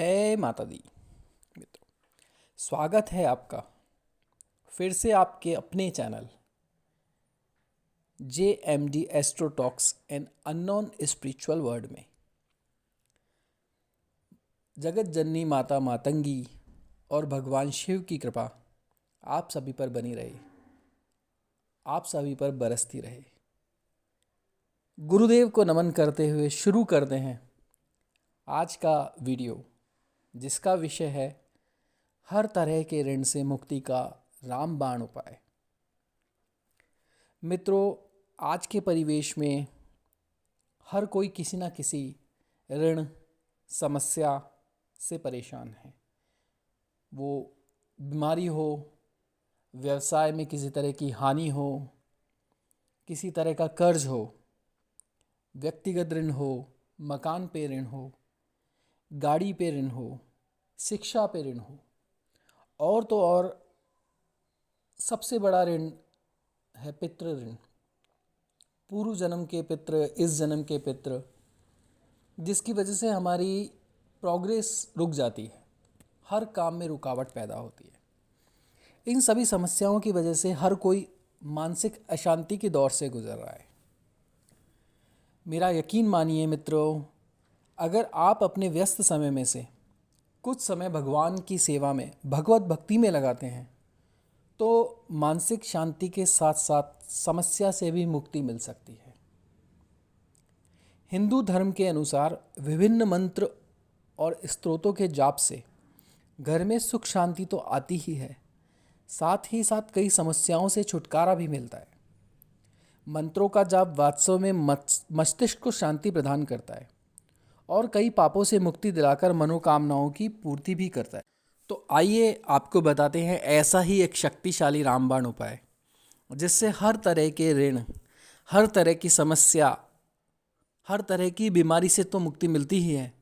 जय माता दी। मित्रों, स्वागत है आपका फिर से आपके अपने channel JMD astro talks and unknown spiritual world में। जगत जननी माता मातंगी और भगवान शिव की कृपा आप सभी पर बनी रहे, आप सभी पर बरसती रहे। गुरुदेव को नमन करते हुए शुरू करते हैं आज का वीडियो, जिसका विषय है हर तरह के ऋण से मुक्ति का रामबाण उपाय। मित्रों, आज के परिवेश में हर कोई किसी न किसी ऋण समस्या से परेशान है। वो बीमारी हो, व्यवसाय में किसी तरह की हानि हो, किसी तरह का कर्ज हो, व्यक्तिगत ऋण हो, मकान पे ऋण हो, गाड़ी पे ऋण हो, शिक्षा पे ऋण हो, और तो और सबसे बड़ा ऋण है पितृ ऋण। पूर्व जन्म के पितृ, इस जन्म के पितृ, जिसकी वजह से हमारी प्रोग्रेस रुक जाती है, हर काम में रुकावट पैदा होती है। इन सभी समस्याओं की वजह से हर कोई मानसिक अशांति के दौर से गुजर रहा है। मेरा यकीन मानिए मित्रों, अगर आप अपने व्यस्त समय में से कुछ समय भगवान की सेवा में, भगवत भक्ति में लगाते हैं, तो मानसिक शांति के साथ साथ समस्या से भी मुक्ति मिल सकती है। हिंदू धर्म के अनुसार विभिन्न मंत्र और स्तोत्रों के जाप से घर में सुख शांति तो आती ही है, साथ ही साथ कई समस्याओं से छुटकारा भी मिलता है। मंत्रों का जाप वास्तव में मस्तिष्क को शांति प्रदान करता है और कई पापों से मुक्ति दिलाकर मनोकामनाओं की पूर्ति भी करता है। तो आइए आपको बताते हैं ऐसा ही एक शक्तिशाली रामबाण उपाय, जिससे हर तरह के ऋण, हर तरह की समस्या, हर तरह की बीमारी से तो मुक्ति मिलती ही है,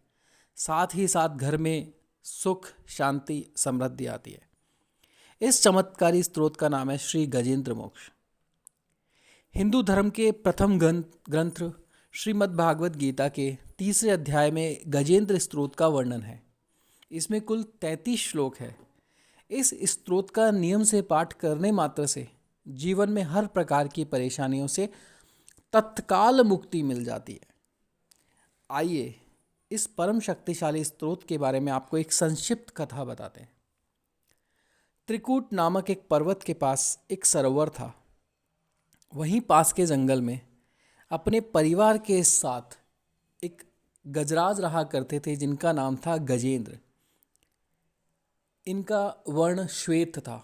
साथ ही साथ घर में सुख शांति समृद्धि आती है। इस चमत्कारी स्त्रोत का नाम है श्री गजेंद्र मोक्ष। हिंदू धर्म के प्रथम ग्रंथ श्रीमद् भागवत गीता के 3 अध्याय में गजेंद्र स्त्रोत का वर्णन है। इसमें कुल 33 श्लोक है। इस स्त्रोत का नियम से पाठ करने मात्र से जीवन में हर प्रकार की परेशानियों से तत्काल मुक्ति मिल जाती है। आइए इस परम शक्तिशाली स्त्रोत के बारे में आपको एक संक्षिप्त कथा बताते हैं। त्रिकूट नामक एक पर्वत के पास एक सरोवर था। वहीं पास के जंगल में अपने परिवार के साथ एक गजराज रहा करते थे, जिनका नाम था गजेंद्र। इनका वर्ण श्वेत था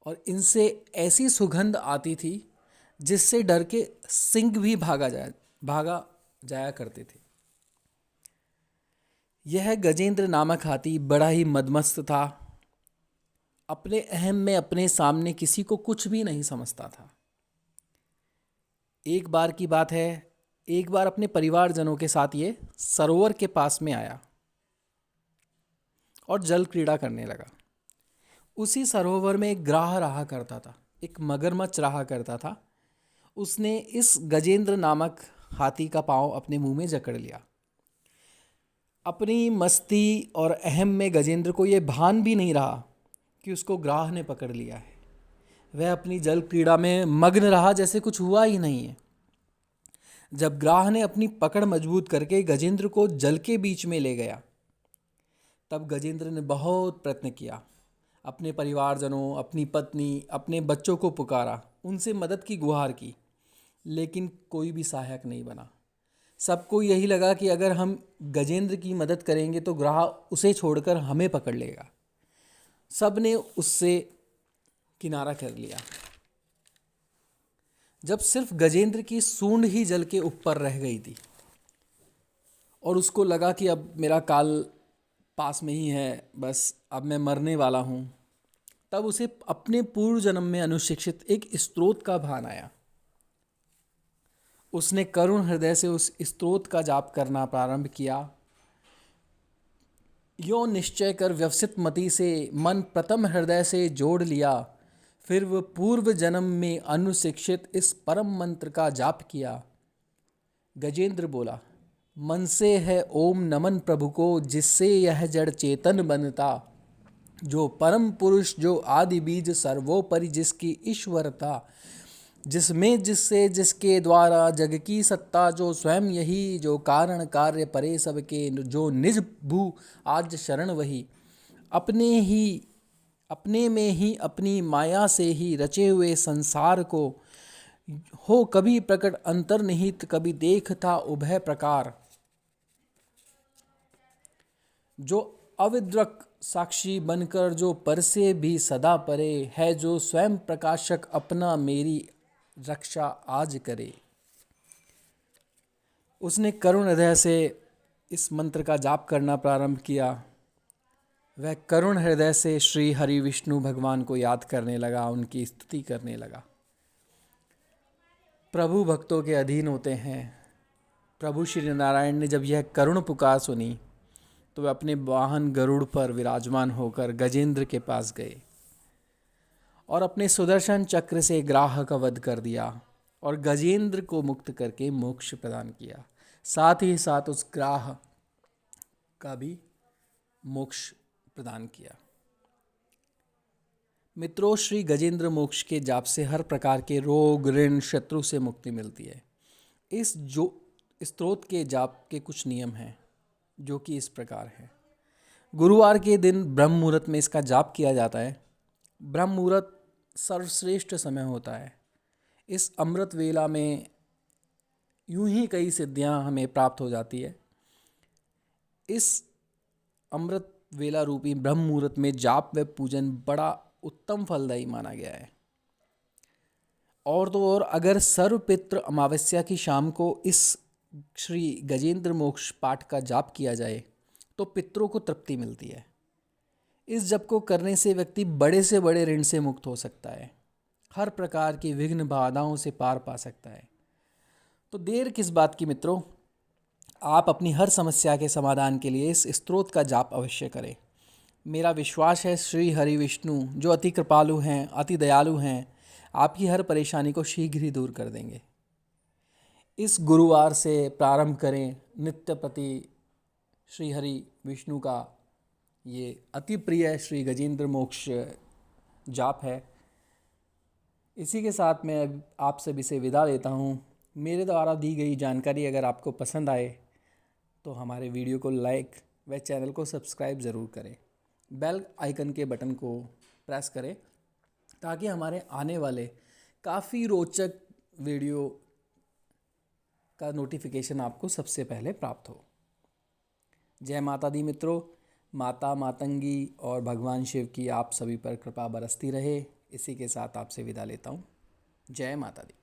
और इनसे ऐसी सुगंध आती थी जिससे डर के सिंह भी भागा जाया करते थे। यह गजेंद्र नामक हाथी बड़ा ही मदमस्त था। अपने अहम में अपने सामने किसी को कुछ भी नहीं समझता था। एक बार की बात है, एक बार अपने परिवारजनों के साथ ये सरोवर के पास में आया और जल क्रीड़ा करने लगा। उसी सरोवर में एक ग्राह रहा करता था, एक मगरमच्छ रहा करता था। उसने इस गजेंद्र नामक हाथी का पांव अपने मुंह में जकड़ लिया। अपनी मस्ती और अहम में गजेंद्र को ये भान भी नहीं रहा कि उसको ग्राह ने पकड़ लिया है। वह अपनी जल क्रीड़ा में मग्न रहा जैसे कुछ हुआ ही नहीं है। जब ग्राह ने अपनी पकड़ मजबूत करके गजेंद्र को जल के बीच में ले गया, तब गजेंद्र ने बहुत प्रयत्न किया। अपने परिवारजनों, अपनी पत्नी, अपने बच्चों को पुकारा, उनसे मदद की गुहार की, लेकिन कोई भी सहायक नहीं बना। सबको यही लगा कि अगर हम गजेंद्र की मदद करेंगे तो ग्राह उसे छोड़कर हमें पकड़ लेगा। सब ने उससे किनारा कर लिया। जब सिर्फ गजेंद्र की सूंड ही जल के ऊपर रह गई थी और उसको लगा कि अब मेरा काल पास में ही है, बस अब मैं मरने वाला हूँ, तब उसे अपने पूर्व जन्म में अनुशिक्षित एक स्त्रोत का भान आया। उसने करुण हृदय से उस स्त्रोत का जाप करना प्रारंभ किया। यो निश्चय कर व्यवसित मति से मन प्रथम हृदय से जोड़ लिया, फिर वह पूर्व जन्म में अनुशिक्षित इस परम मंत्र का जाप किया। गजेंद्र बोला, मन से है ओम नमन प्रभु को, जिससे यह जड़ चेतन बनता। जो परम पुरुष, जो आदि बीज, सर्वोपरि जिसकी ईश्वरता। जिसमें, जिससे, जिसके द्वारा जग की सत्ता। जो स्वयं यही, जो कारण कार्य परे सबके। जो निज भू आज शरण वही। अपने ही, अपने में ही, अपनी माया से ही रचे हुए संसार को। हो कभी प्रकट अंतर्निहित, कभी देखता उभय प्रकार। जो अविद्रक साक्षी बनकर, जो पर से भी सदा परे है। जो स्वयं प्रकाशक अपना, मेरी रक्षा आज करे। उसने करुण हृदय से इस मंत्र का जाप करना प्रारंभ किया। वह करुण हृदय से श्री हरि विष्णु भगवान को याद करने लगा, उनकी स्तुति करने लगा। प्रभु भक्तों के अधीन होते हैं। प्रभु श्री नारायण ने जब यह करुण पुकार सुनी तो वे अपने वाहन गरुड़ पर विराजमान होकर गजेंद्र के पास गए और अपने सुदर्शन चक्र से ग्राह का वध कर दिया और गजेंद्र को मुक्त करके मोक्ष प्रदान किया। साथ ही साथ उस ग्राह का भी मोक्ष प्रदान किया। मित्रों, श्री गजेंद्र मोक्ष के जाप से हर प्रकार के रोग, ऋण, शत्रु से मुक्ति मिलती है। इस स्तोत्र के जाप के कुछ नियम हैं जो कि इस प्रकार हैं। गुरुवार के दिन ब्रह्म मुहूर्त में इसका जाप किया जाता है। ब्रह्म मुहूर्त सर्वश्रेष्ठ समय होता है। इस अमृत वेला में यूं ही कई सिद्धियां हमें प्राप्त हो जाती है। इस अमृत वेला रूपी ब्रह्म मुहूर्त में जाप व पूजन बड़ा उत्तम फलदायी माना गया है। और तो और अगर सर्वपित्र अमावस्या की शाम को इस श्री गजेंद्र मोक्ष पाठ का जाप किया जाए तो पितरों को तृप्ति मिलती है। इस जप को करने से व्यक्ति बड़े से बड़े ऋण से मुक्त हो सकता है, हर प्रकार की विघ्न बाधाओं से पार पा सकता है। तो देर किस बात की मित्रों, आप अपनी हर समस्या के समाधान के लिए इस स्तोत्र का जाप अवश्य करें। मेरा विश्वास है श्री हरि विष्णु जो अति कृपालु हैं, अति दयालु हैं, आपकी हर परेशानी को शीघ्र ही दूर कर देंगे। इस गुरुवार से प्रारंभ करें नित्य प्रति श्री हरि विष्णु का ये अति प्रिय श्री गजेंद्र मोक्ष जाप है। इसी के साथ मैं आप सभी से विदा लेता हूँ। मेरे द्वारा दी गई जानकारी अगर आपको पसंद आए तो हमारे वीडियो को लाइक व चैनल को सब्सक्राइब ज़रूर करें। बेल आइकन के बटन को प्रेस करें ताकि हमारे आने वाले काफ़ी रोचक वीडियो का नोटिफिकेशन आपको सबसे पहले प्राप्त हो। जय माता दी मित्रों। माता मातंगी और भगवान शिव की आप सभी पर कृपा बरसती रहे। इसी के साथ आपसे विदा लेता हूँ। जय माता दी।